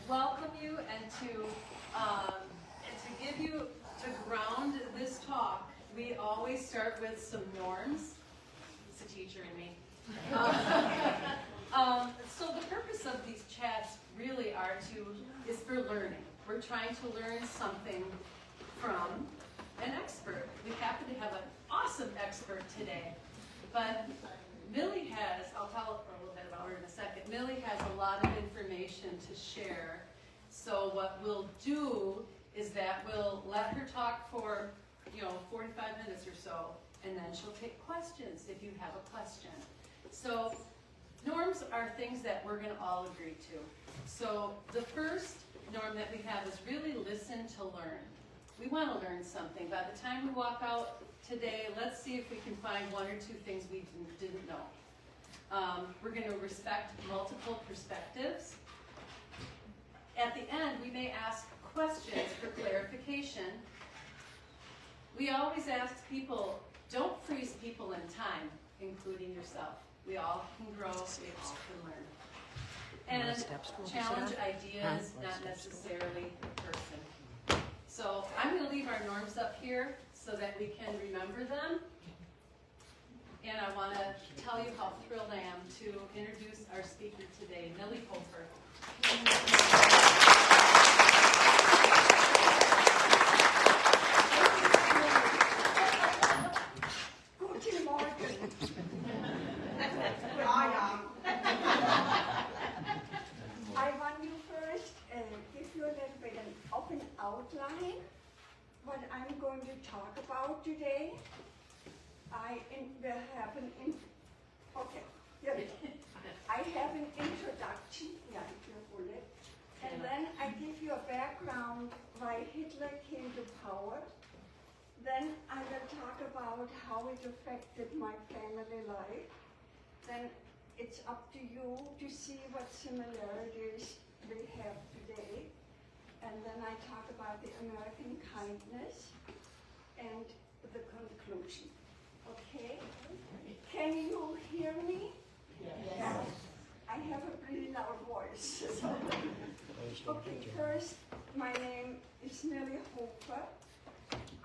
Welcome you and to give you, to ground this talk, we always start with some norms. It's a teacher in me. So the purpose of these chats really is for learning. We're trying to learn something from an expert. We happen to have an awesome expert today, but Millie has, I'll tell a little bit about her in a second, Millie has a lot of information to share. So what we'll do is that we'll let her talk for 45 minutes or so, and then she'll take questions if you have a question. So norms are things that we're going to all agree to. So the first norm that we have is really listen to learn. We want to learn something. By the time we walk out today, let's see if we can find one or two things we didn't know. We're going to respect multiple perspectives. At the end, we may ask questions for clarification. We always ask people, don't freeze people in time, including yourself. We all can grow, we all can learn. And challenge ideas, not necessarily the person. So I'm going to leave our norms up here so that we can remember them. And I want to tell you how thrilled I am to introduce our speaker today, Millie Hofer. Guten Morgen. I want to first give you a little bit of an outline what I'm going to talk about today. I have an introduction, and then I give you a background why Hitler came to power. Then I will talk about how it affected my family life. Then it's up to you to see what similarities we have today. And then I talk about the American kindness and the conclusion. Okay? Can you hear me? Yes. I have a pretty loud voice. Okay, first, my name is Millie Hofer.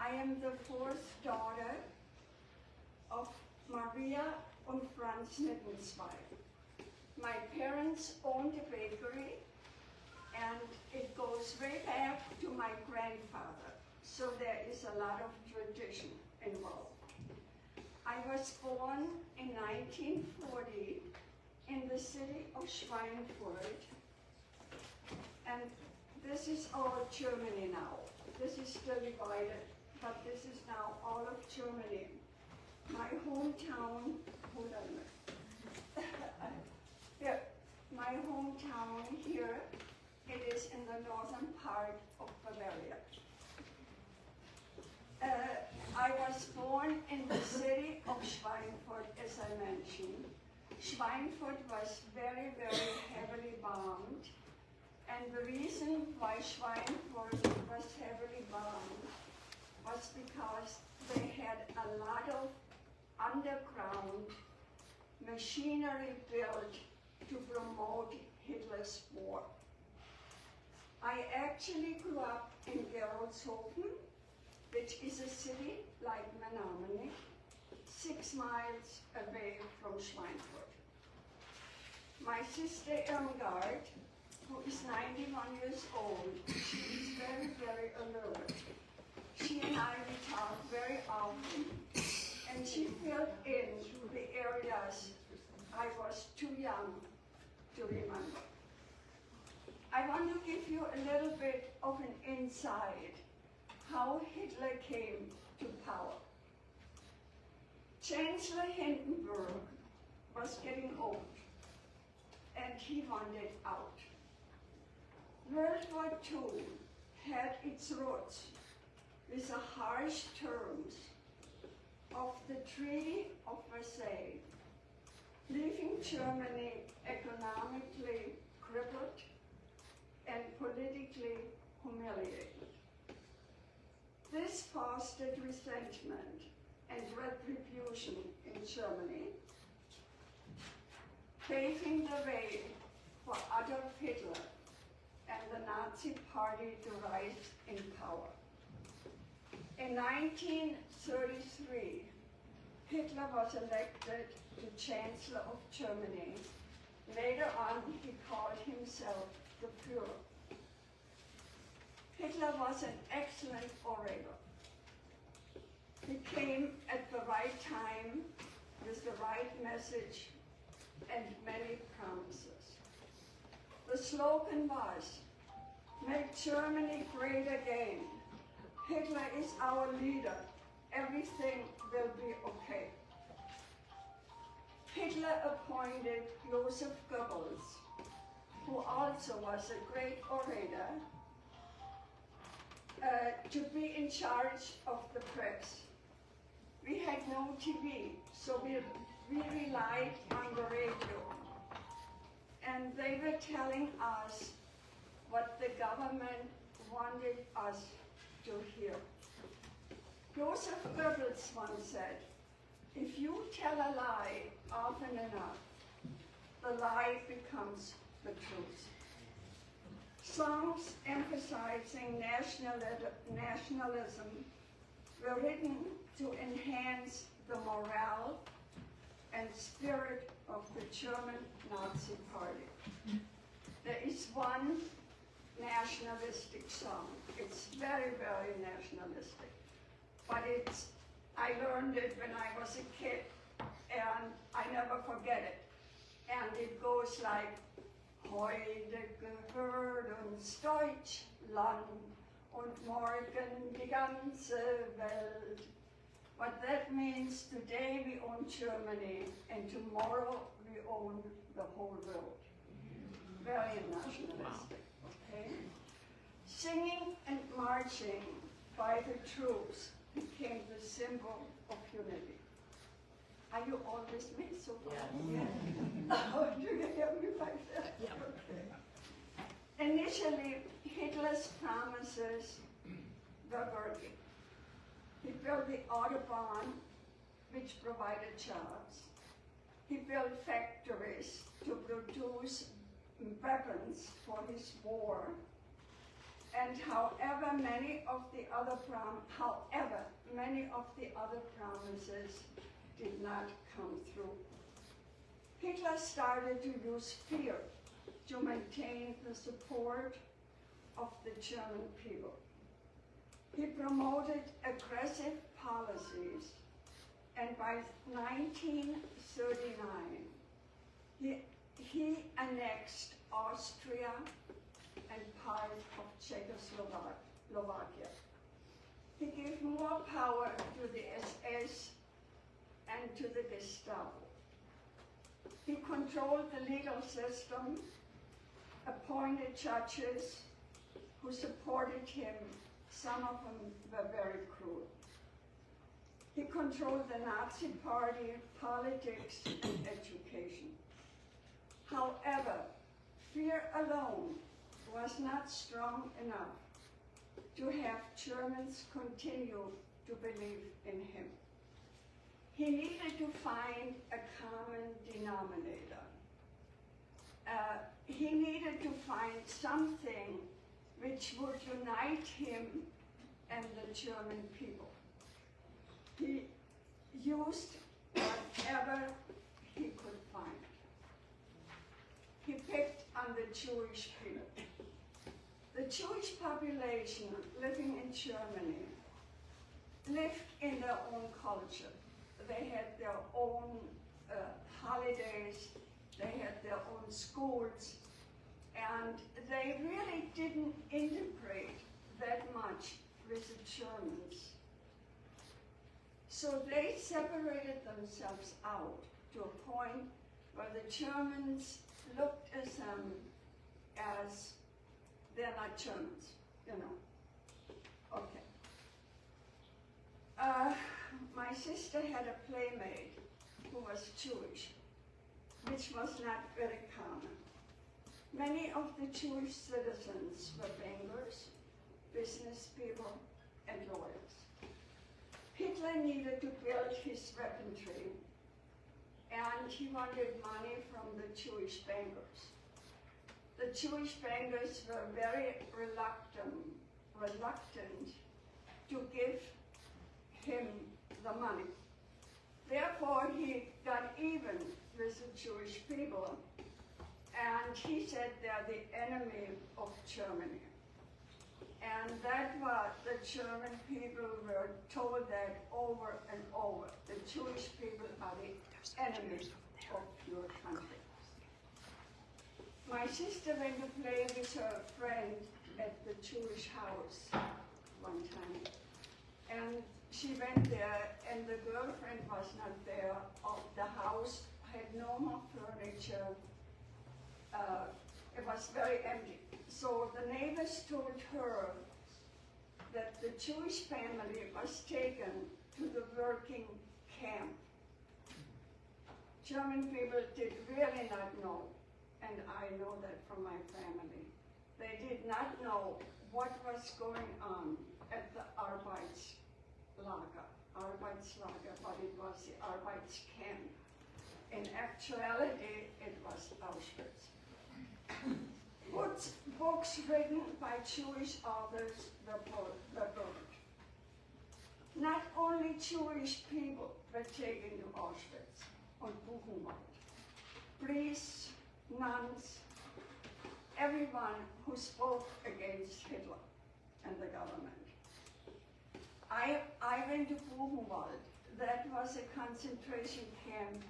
I am the fourth daughter of Maria and Franz Nittensweig. My parents owned a bakery, and it goes way back to my grandfather. So there is a lot of tradition involved. I was born in 1940 in the city of Schweinfurt, and this is all Germany now. This is still divided, but this is now all of Germany. My hometown, hold on a minute. My hometown here, it is in the northern part of Bavaria. I was born in the city of Schweinfurt, as I mentioned. Schweinfurt was very, very heavily bombed. And the reason why Schweinfurt was heavily bombed was because they had a lot of underground machinery built to promote Hitler's war. I actually grew up in Gerolzhofen, which is a city like Menominee, 6 miles away from Schweinfurt. My sister Irmgard, who is 91 years old, she is very, very alert. She and I, we talk very often, and she filled in the areas I was too young to remember. I want to give you a little bit of an insight how Hitler came to power. Chancellor Hindenburg was getting old, and he wanted out. World War II had its roots with the harsh terms of the Treaty of Versailles, leaving Germany economically crippled and politically humiliated. This fostered resentment and retribution in Germany, paving the way for Adolf Hitler Nazi Party to rise in power. In 1933, Hitler was elected the Chancellor of Germany. Later on, he called himself the Führer. Hitler was an excellent orator. He came at the right time with the right message and many promises. The slogan was, "Make Germany great again. Hitler is our leader. Everything will be okay." Hitler appointed Joseph Goebbels, who also was a great orator, to be in charge of the press. We had no TV, so we relied on the radio. And they were telling us what the government wanted us to hear. Joseph Goebbels once said, "If you tell a lie often enough, the lie becomes the truth." Songs emphasizing nationalism were written to enhance the morale and spirit of the German Nazi Party. There is one nationalistic song. It's very, very nationalistic. But I learned it when I was a kid, and I never forget it. And it goes like, "Heute gehört uns Deutschland und morgen die ganze Welt." What that means, today we own Germany, and tomorrow we own the whole world. Very nationalistic, okay? Singing and marching by the troops became the symbol of unity. Are you all with me so far? Yeah. Oh, do you hear me like that? Yeah. Okay. Initially, Hitler's promises were working. He built the Autobahn, which provided jobs. He built factories to produce weapons for his war. And however many of the other promises did not come through. Hitler started to use fear to maintain the support of the German people. He promoted aggressive policies, and by 1939, he annexed Austria and part of Czechoslovakia. He gave more power to the SS and to the Gestapo. He controlled the legal system, appointed judges who supported him. Some of them were very cruel. He controlled the Nazi Party, politics, and education. However, fear alone was not strong enough to have Germans continue to believe in him. He needed to find a common denominator. He needed to find something which would unite him and the German people. He used whatever he could find. He picked on the Jewish people. The Jewish population living in Germany lived in their own culture. They had their own holidays, they had their own schools, and they really didn't integrate that much with the Germans. So they separated themselves out to a point where the Germans looked at them as they're not Germans, you know. Okay. My sister had a playmate who was Jewish, which was not very common. Many of the Jewish citizens were bankers, business people, and lawyers. Hitler needed to build his weaponry, and he wanted money from the Jewish bankers. the Jewish bankers were very reluctant to give him the money. Therefore, he got even with the Jewish people, and he said they're the enemy of Germany. And that was, the German people were told that over and over. The Jewish people are the enemies of your country. My sister went to play with her friend at the Jewish house one time. And she went there, and the girlfriend was not there. The house had no more furniture. It was very empty. So the neighbors told her that the Jewish family was taken to the working camp. German people did really not know, and I know that from my family. They did not know what was going on at the Arbeitslager, but it was the Arbeitscamp. In actuality, it was Auschwitz. Books written by Jewish authors were burned. Not only Jewish people were taken to Auschwitz and Buchenwald. Priests, nuns, everyone who spoke against Hitler and the government. I went to Buchenwald. That was a concentration camp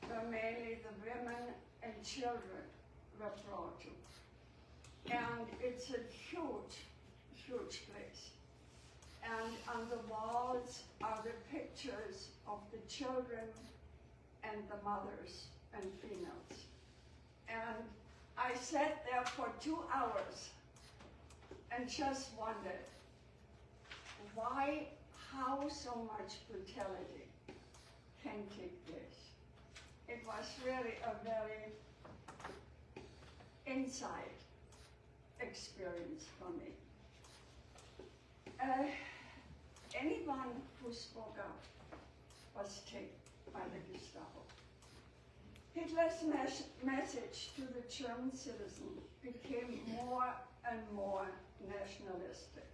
where mainly the women and children were brought to. And it's a huge, huge place. And on the walls are the pictures of the children and the mothers and females. And I sat there for 2 hours and just wondered, how so much brutality can take place. It was really a very inside experience for me. Anyone who spoke up was taken by the Gestapo. Hitler's message to the German citizen became more and more nationalistic.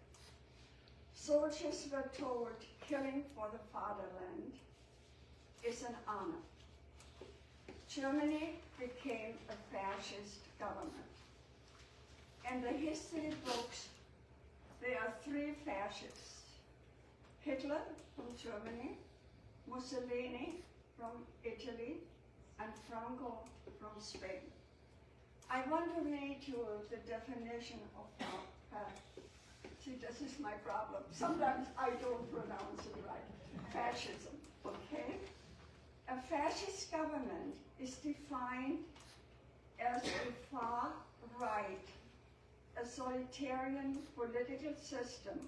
Soldiers were told killing for the fatherland is an honor. Germany became a fascist government. In the history books, there are 3 fascists. Hitler from Germany, Mussolini from Italy, and Franco from Spain. I want to read you the definition of see, this is my problem. Sometimes I don't pronounce it right. Fascism, okay? A fascist government is defined as a far right, authoritarian political system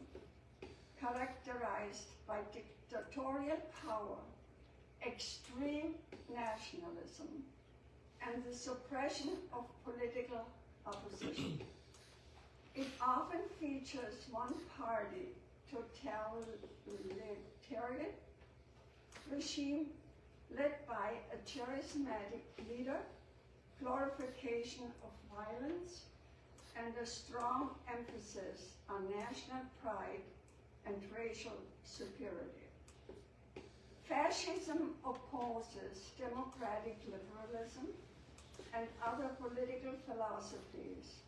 characterized by dictatorial power, extreme nationalism, and the suppression of political opposition. It often features one-party totalitarian regime led by a charismatic leader, glorification of violence, and a strong emphasis on national pride and racial superiority. Fascism opposes democratic liberalism and other political philosophies,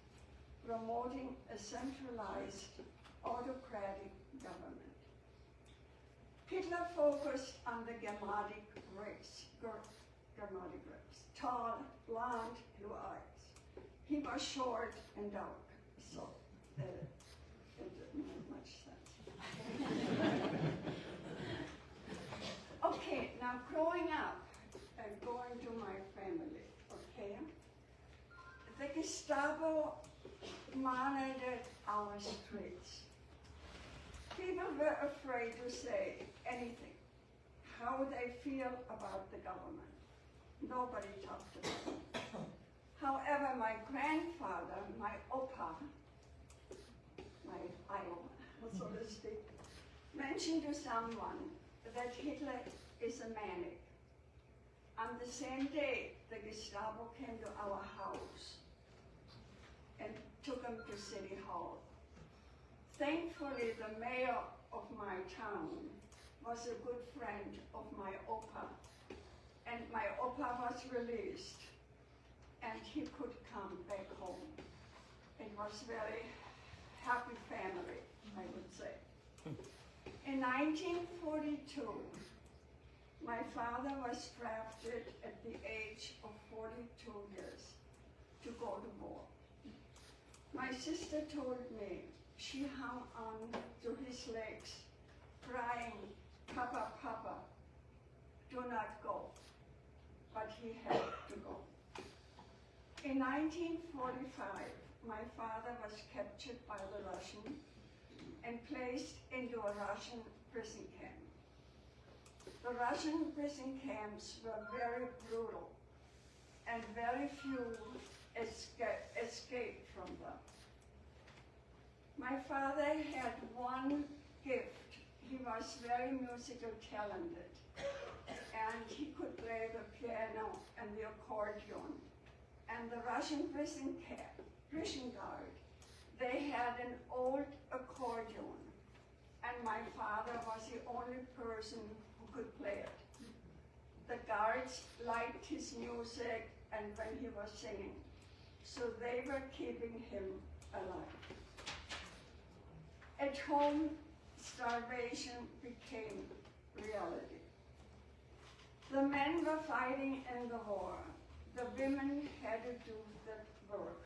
promoting a centralized autocratic government. Hitler focused on the Germanic race, tall, blonde, blue eyes. He was short and dark, so it didn't make much sense. Okay, now growing up and going to my family, okay? The Gestapo monitored our streets. People were afraid to say anything, how they feel about the government. Nobody talked about it. However, my grandfather, my opa, my idol, so to speak, mentioned to someone that Hitler is a manic. On the same day, the Gestapo came to our house. took him to City Hall. Thankfully, the mayor of my town was a good friend of my opa, and my opa was released, and he could come back home. It was very happy family, I would say. In 1942, my father was drafted at the age of 42 years to go to war. My sister told me she hung on to his legs, crying, "Papa, Papa, do not go." But he had to go. In 1945, my father was captured by the Russians and placed into a Russian prison camp. The Russian prison camps were very brutal, and very few escaped from them. My father had one gift. He was very musical talented, and he could play the piano and the accordion. And the Russian prison guard, they had an old accordion, and my father was the only person who could play it. The guards liked his music and when he was singing, so they were keeping him alive. At home, starvation became reality. The men were fighting in the war. The women had to do the work,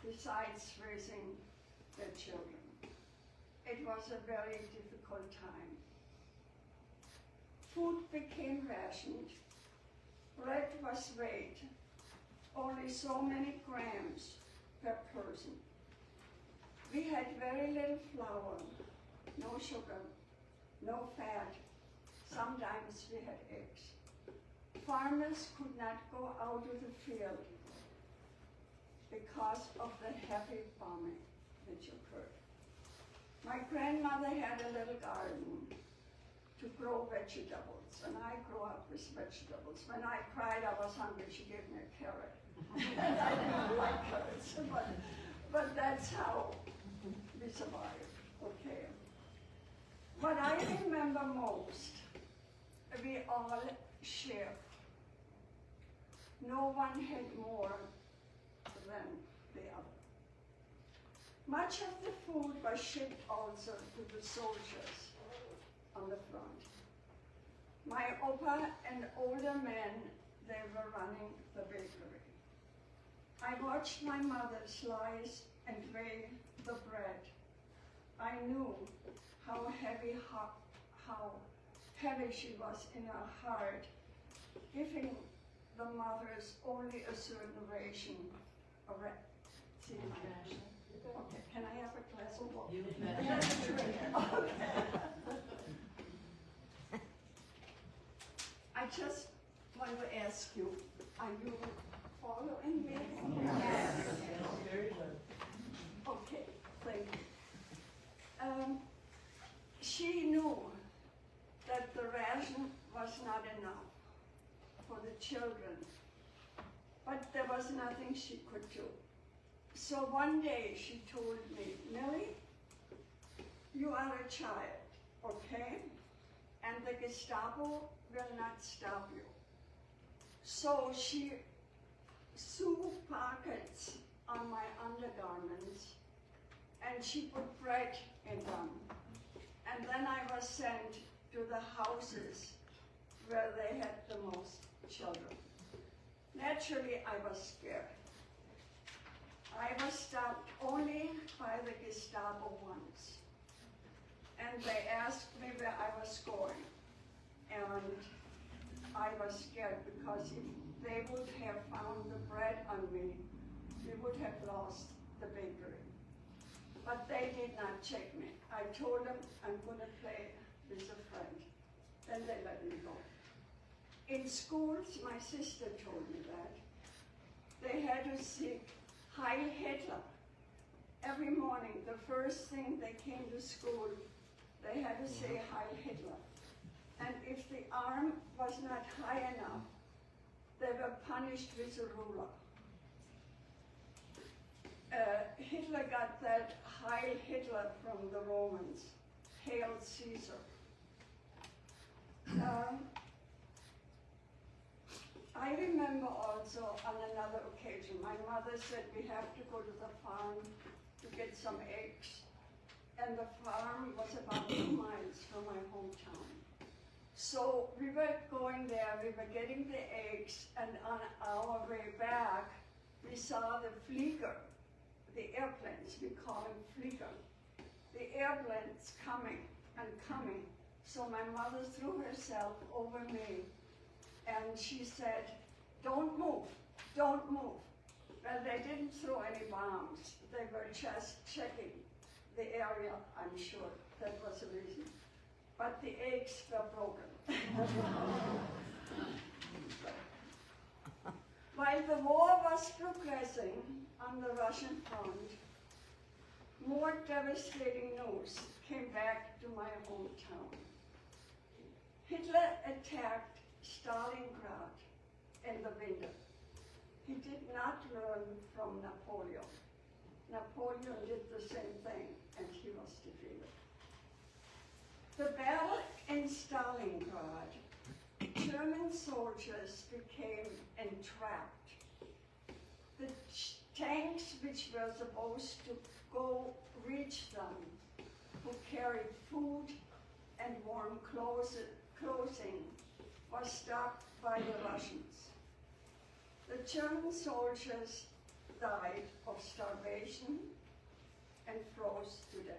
besides raising their children. It was a very difficult time. Food became rationed. Bread was weighed, only so many grams per person. We had very little flour, no sugar, no fat. Sometimes we had eggs. Farmers could not go out to the field because of the heavy bombing which occurred. My grandmother had a little garden to grow vegetables, and I grew up with vegetables. When I cried I was hungry, she gave me a carrot. I didn't like carrots, but that's how we survived, okay. What I remember most, we all shared. No one had more than the other. Much of the food was shipped also to the soldiers on the front. My opa and older men, they were running the bakery. I watched my mother slice and weigh the bread. I knew how heavy she was in her heart, giving the mothers only a certain ration of Okay, can I have a glass of water? You bet. Okay. I just want to ask you, are you following me? Yes. Very good. Okay, thank you. She knew that the ration was not enough for the children, but there was nothing she could do. So one day she told me, "Millie, you are a child, okay? And the Gestapo will not stop you." So she sewed pockets on my undergarments, and she put bread in them. And then I was sent to the houses where they had the most children. Naturally, I was scared. I was stopped only by the Gestapo once. And they asked me where I was going. And I was scared because if they would have found the bread on me, we would have lost the bakery. But they did not check me. I told them I'm going to play with a friend. Then they let me go. In schools, my sister told me that they had to seek Heil Hitler. Every morning, the first thing they came to school, they had to say Heil Hitler. And if the arm was not high enough, they were punished with a ruler. Hitler got that Heil Hitler from the Romans, Hail Caesar. I remember also on another occasion, my mother said we have to go to the farm to get some eggs. And the farm was about 2 miles from my hometown. So we were going there, we were getting the eggs, and on our way back, we saw the Flieger, the airplanes, we call them Flieger. The airplanes coming and coming. So my mother threw herself over me and she said, don't move, don't move. Well, they didn't throw any bombs. They were just checking the area, I'm sure. That was the reason. But the eggs were broken. While the war was progressing on the Russian front, more devastating news came back to my hometown. Hitler attacked Stalingrad in the winter. He did not learn from Napoleon. Napoleon did the same thing, and he was defeated. The battle in Stalingrad, German soldiers became entrapped. The tanks which were supposed to go reach them, who carried food and warm clothing, was stopped by the Russians. The German soldiers died of starvation and froze to death.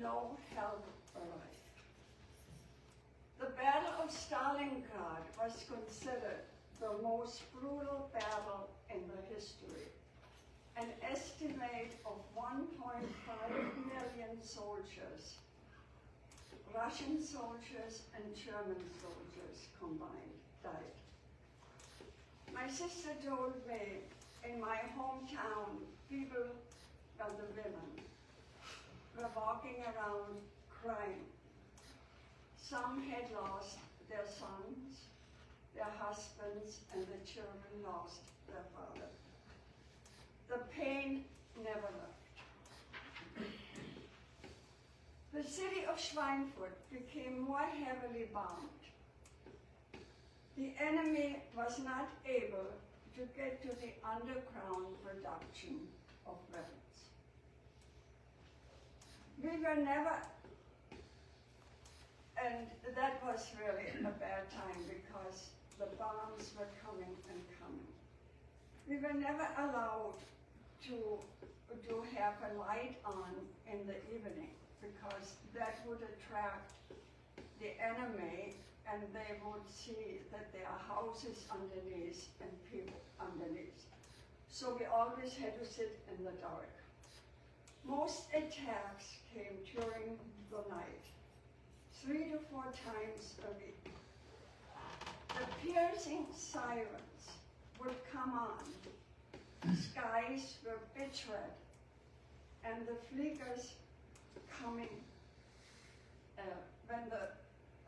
No help arrived. The Battle of Stalingrad was considered the most brutal battle in the history. An estimate of 1.5 million soldiers, Russian soldiers and German soldiers combined, died. My sister told me in my hometown, people, well, the women, were walking around crying. Some had lost their sons, their husbands, and the children lost their father. The pain never left. The city of Schweinfurt became more heavily bombed. The enemy was not able to get to the underground production of weapons. We were never, and that was really a bad time because the bombs were coming and coming. We were never allowed to have a light on in the evening because that would attract the enemy and they would see that there are houses underneath and people underneath. So we always had to sit in the dark. Most attacks came during the night, 3 to 4 times a week. The piercing sirens would come on. The skies were pitch red, and the Fliegers coming, when the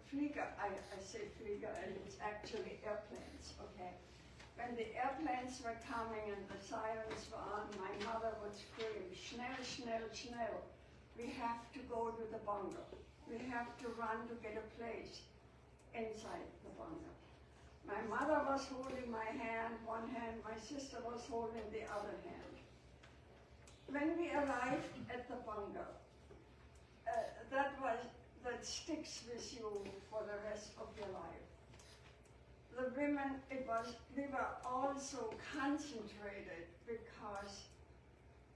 Flieger, I say Flieger, and it's actually airplanes, okay? When the airplanes were coming and the sirens were on, my mother would scream, schnell, schnell, schnell. We have to go to the bunker. We have to run to get a place inside the bunker. My mother was holding my hand, one hand, my sister was holding the other hand. When we arrived at the bunker, that sticks with you for the rest of your life. The women, we were all so concentrated because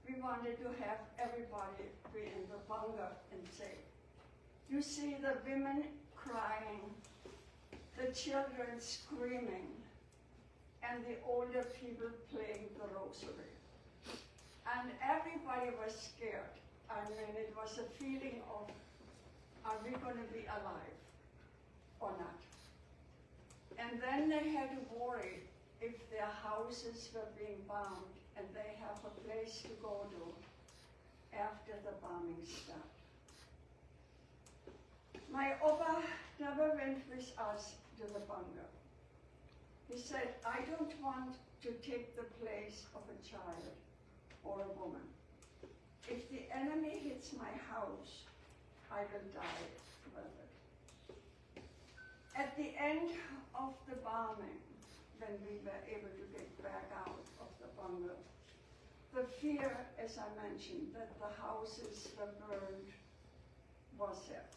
we wanted to have everybody be in the bunker and safe. You see the women crying, the children screaming, and the older people playing the rosary. And everybody was scared. I mean, it was a feeling of, are we going to be alive or not? And then they had to worry if their houses were being bombed and they have a place to go to after the bombing stopped. My Opa never went with us to the bunker. He said, I don't want to take the place of a child. or a woman. If the enemy hits my house, I will die with it. At the end of the bombing, when we were able to get back out of the bunker, the fear, as I mentioned, that the houses were burned was there.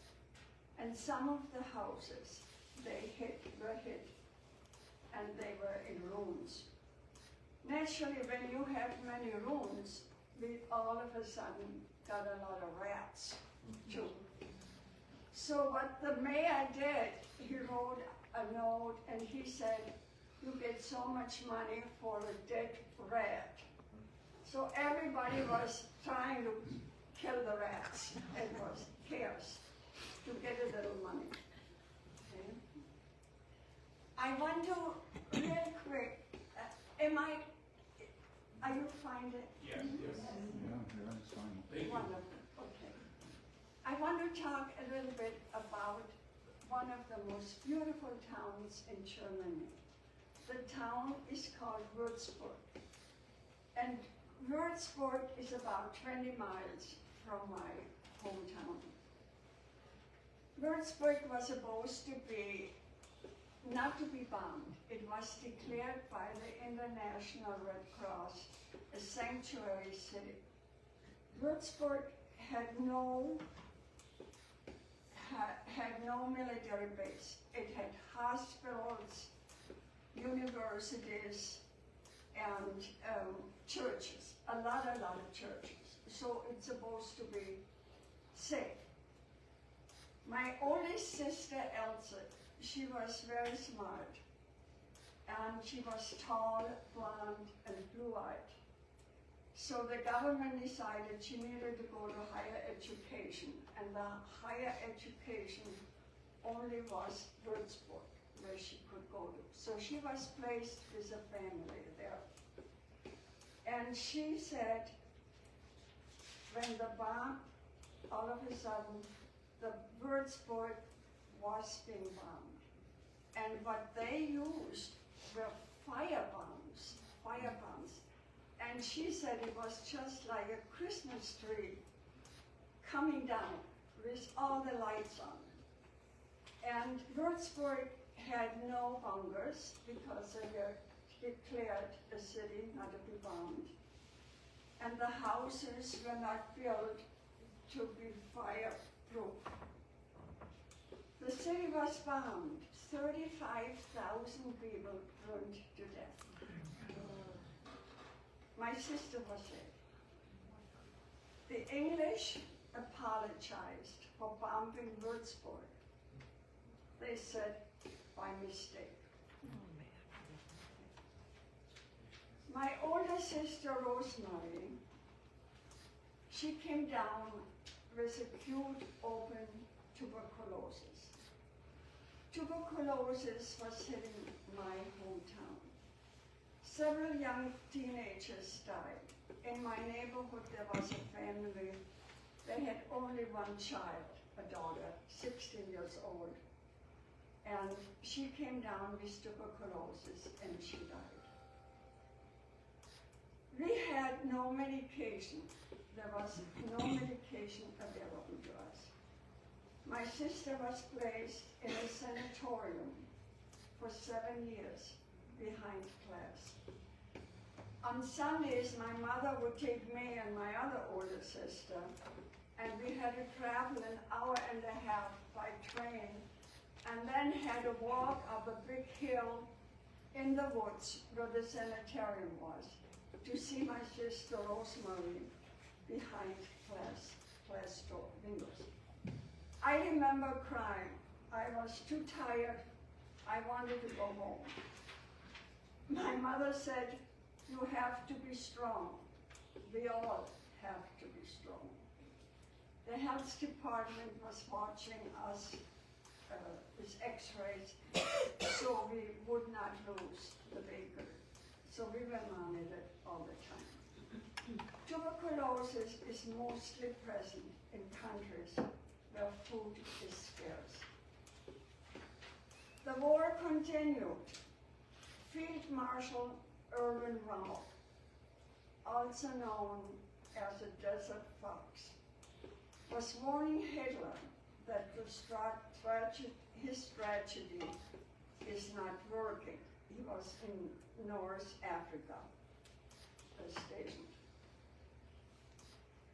And some of the houses were hit, and they were in ruins. Naturally, when you have many ruins, we all of a sudden got a lot of rats too. So what the mayor did, he wrote a note and he said, you get so much money for a dead rat. So everybody was trying to kill the rats. It was chaos to get a little money. Okay. I want to, real quick, are you fine? Yes, yes. Yeah, it's fine. Thank you. Wonderful, okay. I want to talk a little bit about one of the most beautiful towns in Germany. The town is called Würzburg. And Würzburg is about 20 miles from my hometown. Würzburg was supposed to be, not to be bombed. It was declared by the International Red Cross a sanctuary city. Würzburg had no military base. It had hospitals, universities, and churches, a lot of churches. So it's supposed to be safe. My oldest sister, Elsa, she was very smart, and she was tall, blonde, and blue-eyed. So the government decided she needed to go to higher education, and the higher education only was Würzburg, where she could go to. So she was placed with a family there. And she said, when the bomb, all of a sudden, the Würzburg was being bombed. And what they used were firebombs. And she said it was just like a Christmas tree coming down with all the lights on it. And Würzburg had no bunkers because they were declared a city not to be bombed. And the houses were not built to be fireproof. The city was bombed. 35,000 people burned to death. My sister was there. The English apologized for bombing Würzburg. They said, by mistake. My older sister, Rosemary, she came down with acute open tuberculosis. Tuberculosis was hitting my hometown. Several young teenagers died. In my neighborhood, there was a family. They had only one child, a daughter, 16 years old. And she came down with tuberculosis and she died. We had no medication. There was no medication available to us. My sister was placed in a sanatorium for 7 years behind class. On Sundays, my mother would take me and my other older sister, and we had to travel an hour and a half by train, and then had to walk up a big hill in the woods where the sanitarium was to see my sister Rosemary behind glass door windows. I remember crying. I was too tired. I wanted to go home. My mother said, you have to be strong. We all have to be strong. The health department was watching us with x-rays so we would not lose the baby. So we were monitored all the time. Tuberculosis is mostly present in countries where food is scarce. The war continued. Field Marshal Erwin Rommel, also known as a desert fox, was warning Hitler that his strategy is not working. He was in North Africa, stationed.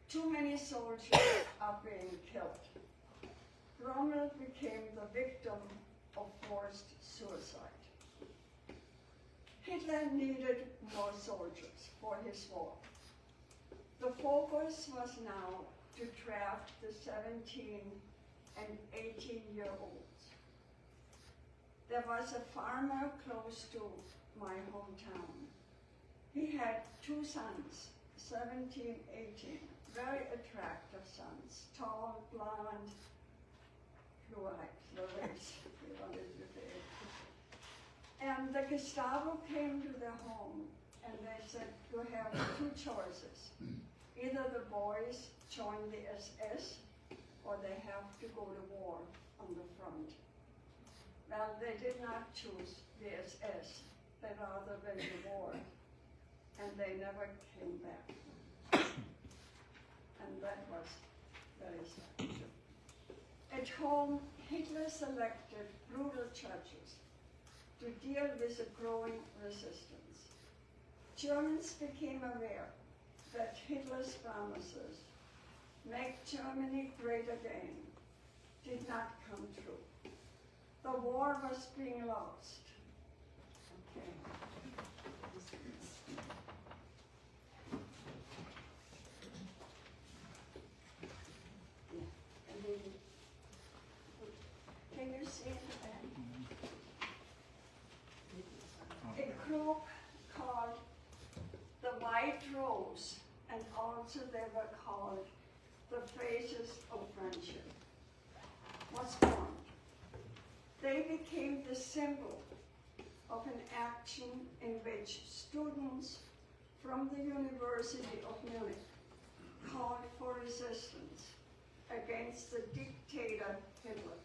Too many soldiers are being killed. Rommel became the victim of forced suicide. Hitler needed more soldiers for his war. The focus was now to draft the 17 and 18-year-olds. There was a farmer close to my hometown. He had two sons, 17, 18, very attractive sons, tall, blonde, blue-eyed, the race, we wanted to say. And the Gestapo came to their home and they said, you have two choices. Either the boys join the SS or they have to go to war on the front. Well, they did not choose the SS. They rather went to war, and they never came back. And that was very sad. At home, Hitler selected brutal judges to deal with the growing resistance. Germans became aware that Hitler's promises, make Germany great again, did not come true. The war was being lost. Okay. Yeah. And then, can you see it then? A group called the White Rose, and also they were called the Faces of Friendship, was formed. They became the symbol of an action in which students from the University of Munich called for resistance against the dictator Hitler.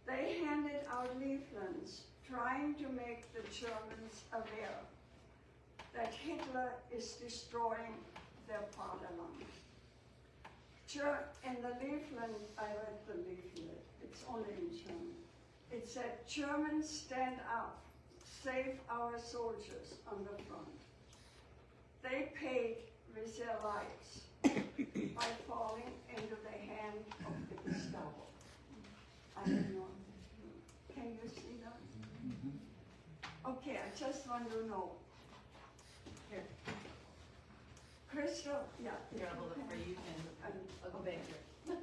They handed out leaflets trying to make the Germans aware that Hitler is destroying their fatherland. In the leaflet, I read the leaflet, it's only in German. It said, Germans stand up, save our soldiers on the front. They paid with their lives by falling into the hand of the Gestapo. I don't know. Can you see that? Okay, I just want to know. Here. Crystal, yeah. Here, I'll hold it for you, and I'll go back here.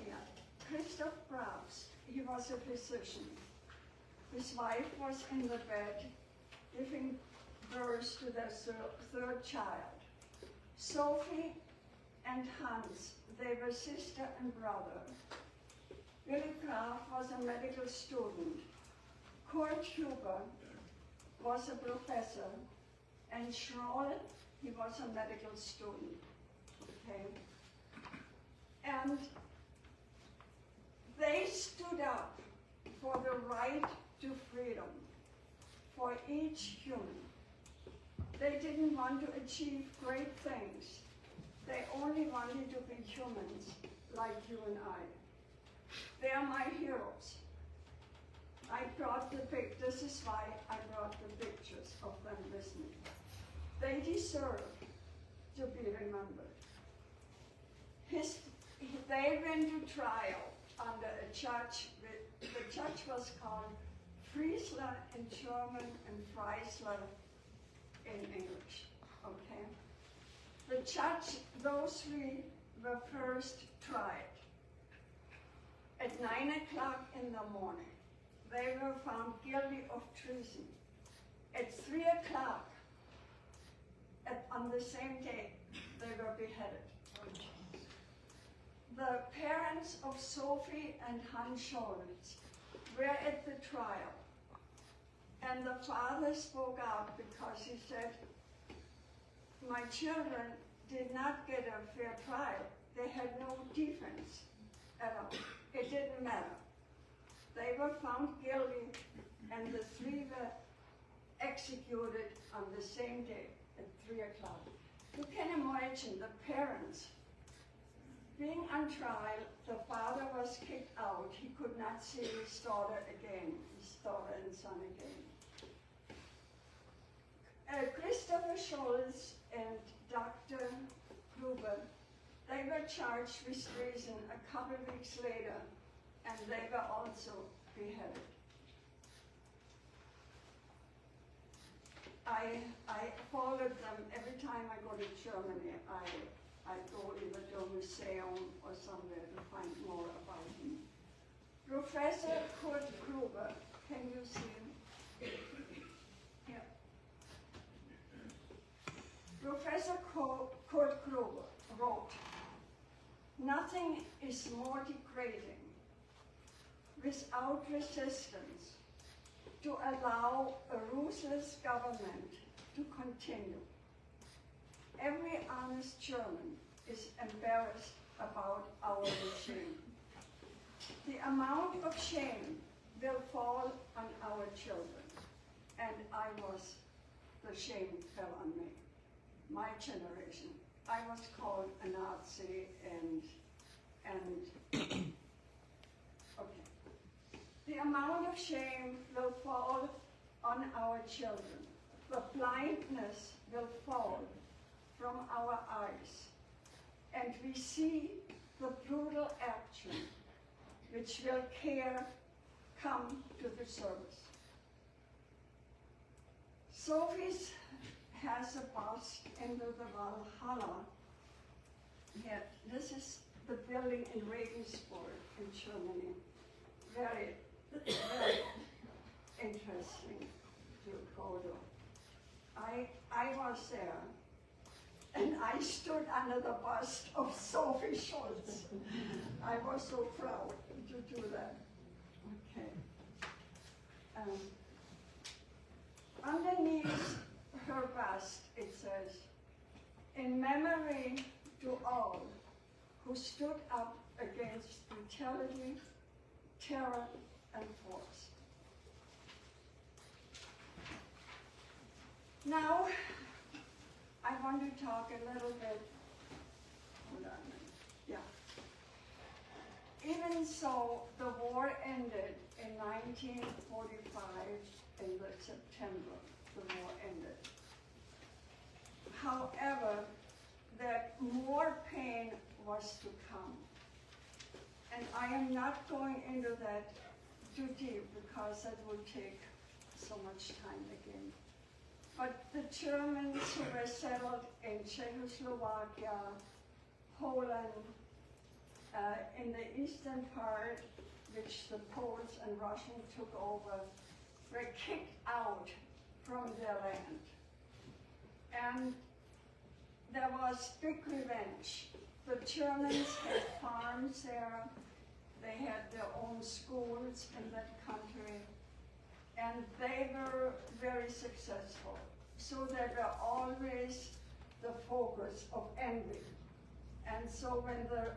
Yeah. Christoph Braus, he was a physician. His wife was in the bed, giving birth to their third child. Sophie and Hans, they were sister and brother. Willy Graf was a medical student. Kurt Huber was a professor, and Schroll, he was a medical student. Okay? And they stood up for the right to freedom for each human. They didn't want to achieve great things. They only wanted to be humans like you and I. They are my heroes. I brought this is why I brought the pictures of them with me. They deserve to be remembered. They went to trial under a judge. The judge was called Friesler in German and Freisler in English. Okay. The judge, those three were first tried. At 9 o'clock in the morning, they were found guilty of treason. At 3 o'clock, on the same day, they were beheaded. The parents of Sophie and Hans Scholz were at the trial, and the father spoke out because he said, my children did not get a fair trial. They had no defense at all. It didn't matter. They were found guilty, and the three were executed on the same day at 3 o'clock. You can imagine the parents being on trial. The father was kicked out. He could not see his daughter again, his daughter and son again. Christopher Scholz and Dr. Gruber, they were charged with treason a couple weeks later, and they were also beheaded. I followed them every time I go to Germany. I go either to a museum or somewhere to find more about him. Professor Kurt Gruber, can you see him? Yeah. Professor Kurt Gruber wrote, "Nothing is more degrading without resistance to allow a ruthless government to continue. Every honest German is embarrassed about our regime. The amount of shame will fall on our children." And the shame fell on me, my generation. I was called a Nazi and okay. The amount of shame will fall on our children. The blindness will fall from our eyes, and we see the brutal action which will come to the service. Sophie's has a bust into the Valhalla. Yeah, this is the building in Regensburg in Germany. Very, very interesting to go to. I was there, and I stood under the bust of Sophie Scholz. I was so proud to do that. Okay. Underneath her bust, it says, "In memory to all who stood up against brutality, terror, and force." Now, I want to talk a little bit, hold on a minute, yeah. Even so, the war ended in 1945, in the September, the war ended. However, that more pain was to come. And I am not going into that too deep because that will take so much time again. But the Germans who were settled in Czechoslovakia, Poland, in the eastern part, which the Poles and Russians took over, were kicked out from their land. And there was big revenge. The Germans had farms there, they had their own schools in that country, and they were very successful. So they were always the focus of envy. And so when the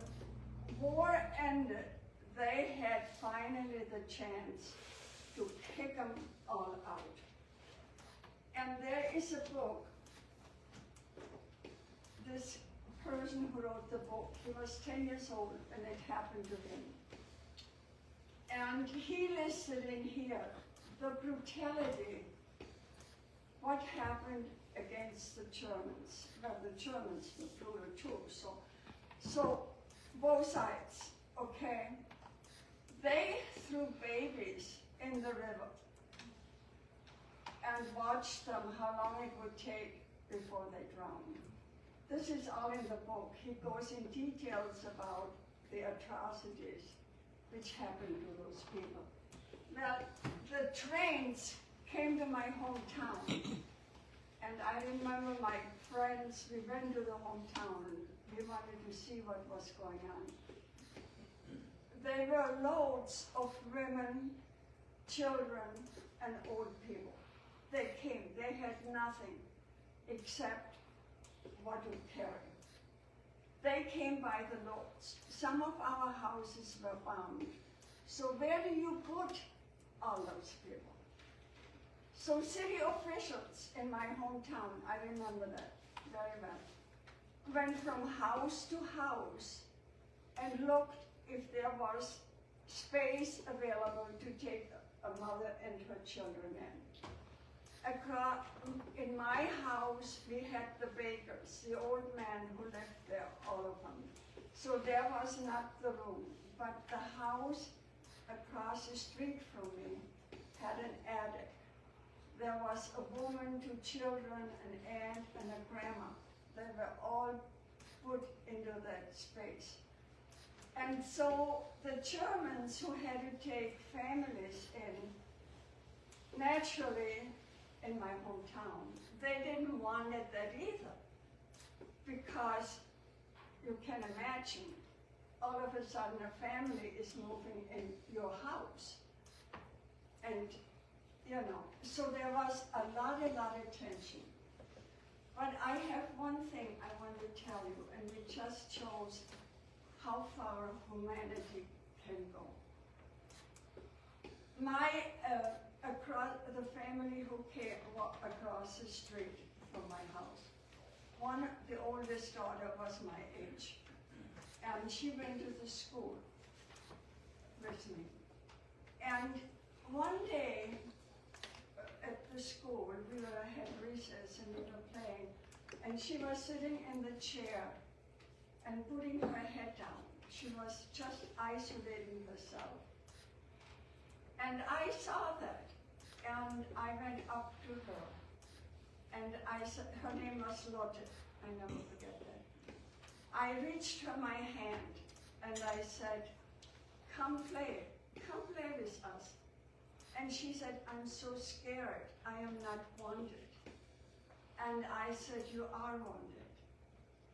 war ended, they had finally the chance to kick them all out. And there is a book. This person who wrote the book, he was 10 years old and it happened to him. And he listed in here the brutality, what happened against the Germans. Well, the Germans were brutal too, so both sides, okay? They threw babies in the river and watched them, how long it would take before they drowned. This is all in the book. He goes in details about the atrocities which happened to those people. Well, the trains came to my hometown, and I remember my friends, we went to the hometown, and we wanted to see what was going on. There were loads of women, children, and old people. They came, they had nothing except what to carry. They came by the loads. Some of our houses were bombed. So where do you put all those people? So city officials in my hometown, I remember that very well, went from house to house and looked if there was space available to take a mother and her children in. In my house, we had the bakers, the old man who lived there, all of them. So there was not the room, but the house across the street from me had an attic. There was a woman, 2 children, an aunt, and a grandma. They were all put into that space. And so the Germans who had to take families in, naturally, in my hometown, they didn't want it that either. Because you can imagine, all of a sudden a family is moving in your house. And, you know, so there was a lot of tension. But I have one thing I want to tell you, and it just shows how far humanity can go. The family who came across the street from my house, the oldest daughter was my age, and she went to the school with me. And one day at the school, we had recess and we were playing, and she was sitting in the chair and putting her head down. She was just isolating herself. And I saw that, and I went up to her, and I said, her name was Lotte, I never forget that. I reached her my hand, and I said, come play with us. And she said, I'm so scared, I am not wanted. And I said, you are wanted.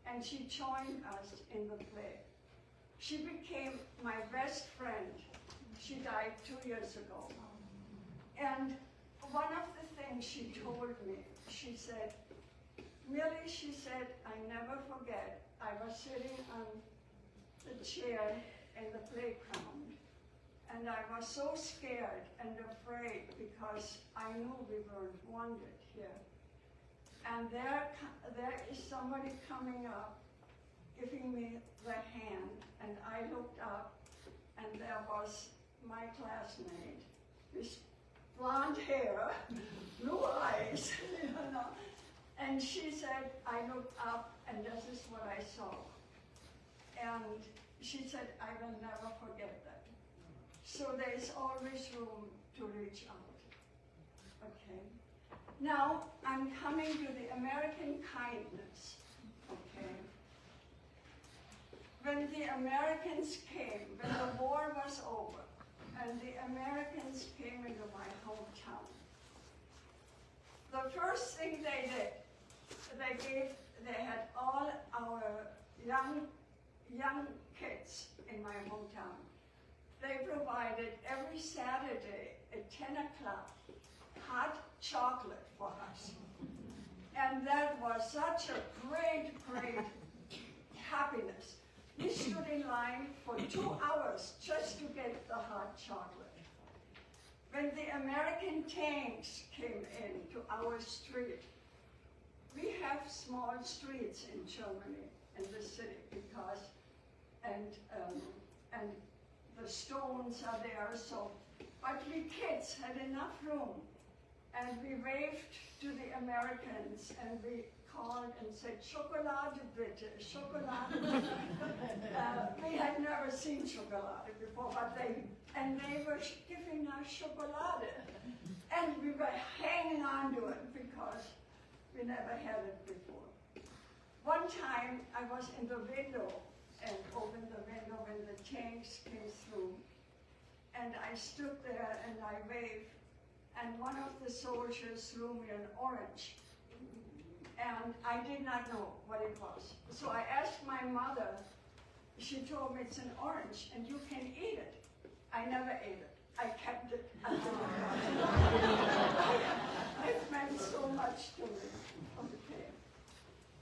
And she joined us in the play. She became my best friend. She died 2 years ago. And one of the things she told me, she said, Millie, she said, I never forget, I was sitting on the chair in the playground, and I was so scared and afraid because I knew we weren't wanted here. And there is somebody coming up, giving me the hand, and I looked up, and there was my classmate, with blonde hair, blue eyes, you know. And she said, I looked up, and this is what I saw. And she said, I will never forget that. So there's always room to reach out, okay? Now, I'm coming to the American kindness, okay? When the Americans came, when the war was over, and the Americans came into my hometown, the first thing they did, they had all our young kids in my hometown. They provided every Saturday at 10 o'clock hot chocolate for us. And that was such a great happiness. We stood in line for 2 hours just to get the hot chocolate. When the American tanks came into our street, we have small streets in Germany, in the city, because, and the stones are there, so, but we kids had enough room, and we waved to the Americans, and we called and said, Schokolade bitte, Schokolade bitte. We had never seen chocolate before, but they were giving us chocolate, and we were hanging on to it because we never had it before. One time I was in the window and opened the window when the tanks came through, and I stood there and I waved, and one of the soldiers threw me an orange, and I did not know what it was. So I asked my mother, she told me it's an orange and you can eat it. I never ate it. I kept it. It meant so much to me. Okay.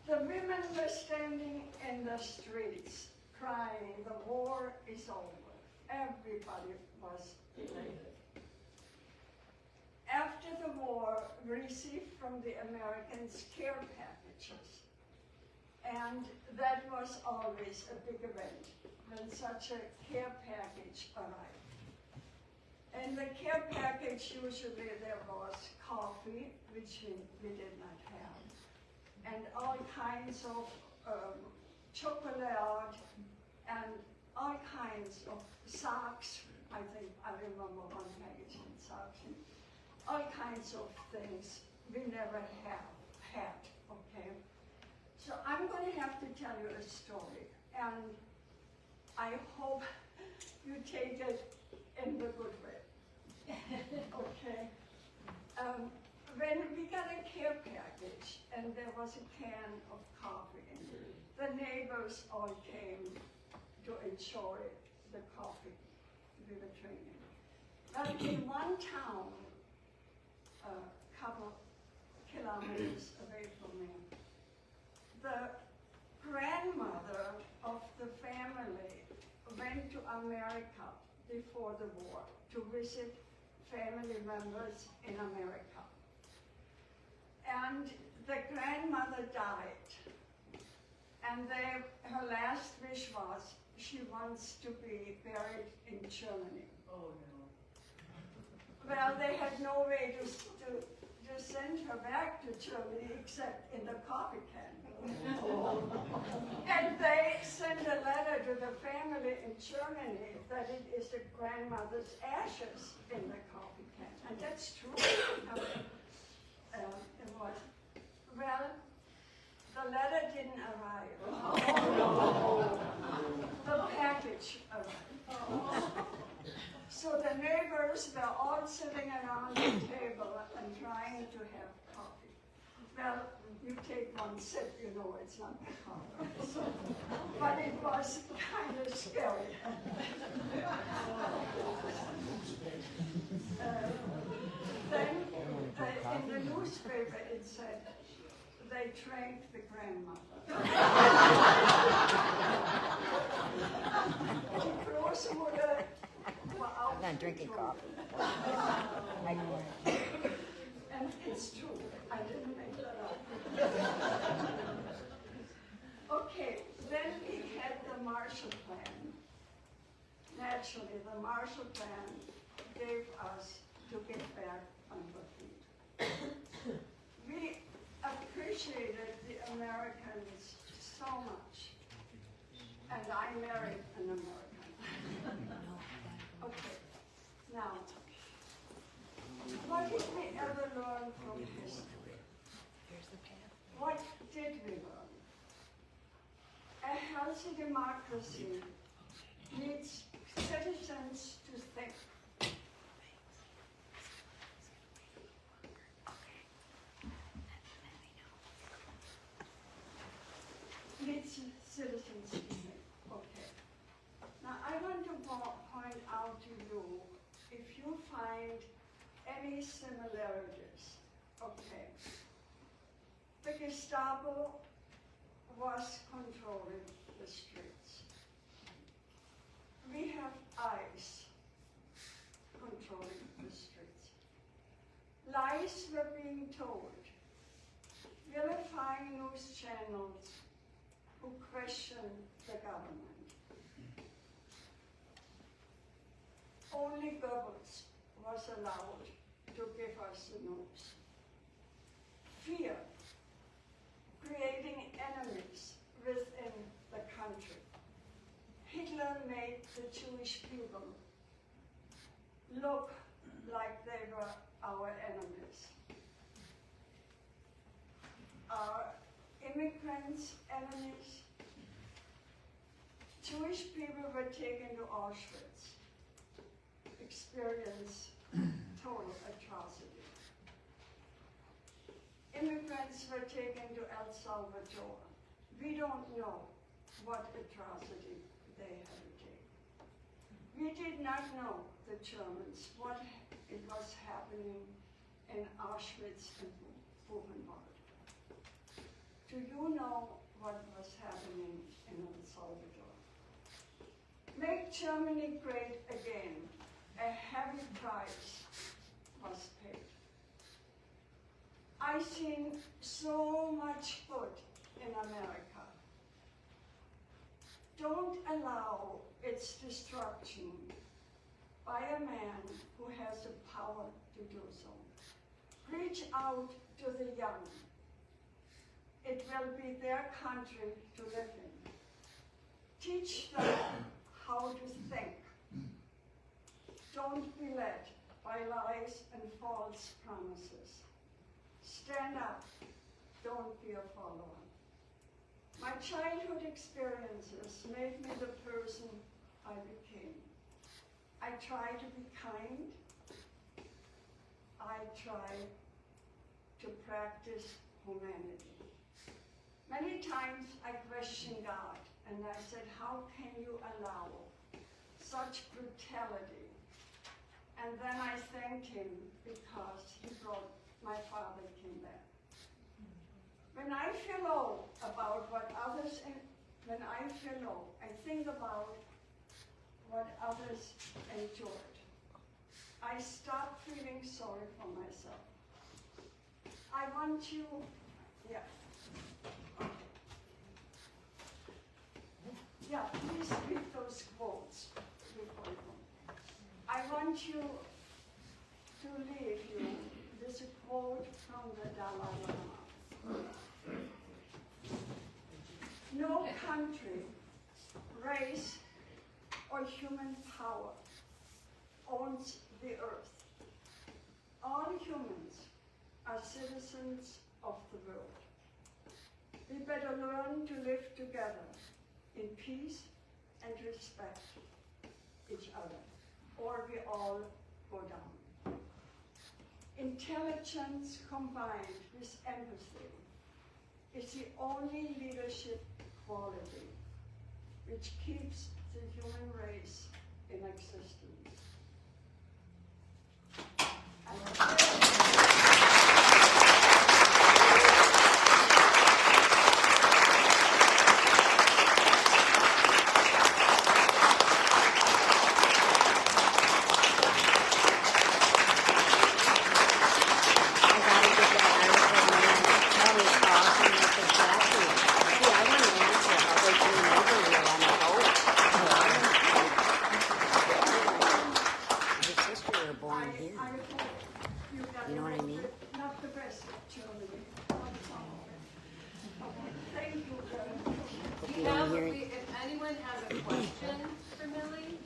The women were standing in the streets crying, the war is over. Everybody was elated. after the war, received from the Americans care packages. And that was always a big event when such a care package arrived. In the care package, usually there was coffee, which we did not have, and all kinds of chocolate and all kinds of socks. I think I remember one package in socks. And all kinds of things we never have had, okay? So I'm going to have to tell you a story, and I hope you take it in the good way, okay? When we got a care package, and there was a can of coffee in it, the neighbors all came to enjoy the coffee we were drinking. But in one town, a couple kilometers away from me, the grandmother of the family went to America before the war to visit family members in America. And the grandmother died. And her last wish was she wants to be buried in Germany. Oh, no. Well, they had no way to send her back to Germany except in the coffee can. And they sent a letter to the family in Germany that it is the grandmother's ashes in the coffee can. And that's true. It was. Well, the letter didn't arrive. The package arrived. So the neighbors were all sitting around the table and trying to have coffee. Well, you take one sip, you know it's not coffee. So, but it was kind of scary. Then in the newspaper it said, they drank the grandmother. Die Großmutter war auch I'm not drinking coffee. I know it. And it's true, I didn't make that up. Okay, then we had the Marshall Plan. Naturally, the Marshall Plan gave us to get back on the feet. We appreciated the Americans so much, and I married an American. Okay, now, what did we ever learn from history? What did we learn? A healthy democracy needs citizens to think. Needs citizens to think. Okay. Now I want to point out to you, if you find any similarities, okay. The Gestapo was controlling the streets. We have ICE controlling the streets. Lies were being told. Vilifying news channels who question the government. Only Goebbels was allowed to give us the news. Fear, creating enemies within the country. Hitler made the Jewish people look like they were our enemies. Are immigrants enemies? Jewish people were taken to Auschwitz, experience total atrocity. Immigrants were taken to El Salvador. We don't know what atrocity they had to take. We did not know, the Germans, what it was happening in Auschwitz and Buchenwald. Do you know what was happening in El Salvador? Make Germany great again. A heavy price was paid. I've seen so much good in America. Don't allow its destruction by a man who has the power to do so. Reach out to the young. It will be their country to live in. Teach them how to think. Don't be led by lies and false promises. Stand up. Don't be a follower. My childhood experiences made me the person I became. I try to be kind. I try to practice humanity. Many times I questioned God, and I said, how can you allow such brutality? And then I thanked him because he brought my father came back. When I feel low about what others, when I feel low, I think about what others endured. I stop feeling sorry for myself. I want you, yeah. Yeah, please read those quotes before you go. I want you to leave you this quote from the Dalai Lama. No country, race, or human power owns the earth. All humans are citizens of the world. We better learn to live together in peace and respect each other, or we all go down. Intelligence combined with empathy is the only leadership quality which keeps the human race in existence. You know what I mean? Not the best, Germany. Thank you very much. If anyone has a question for Millie,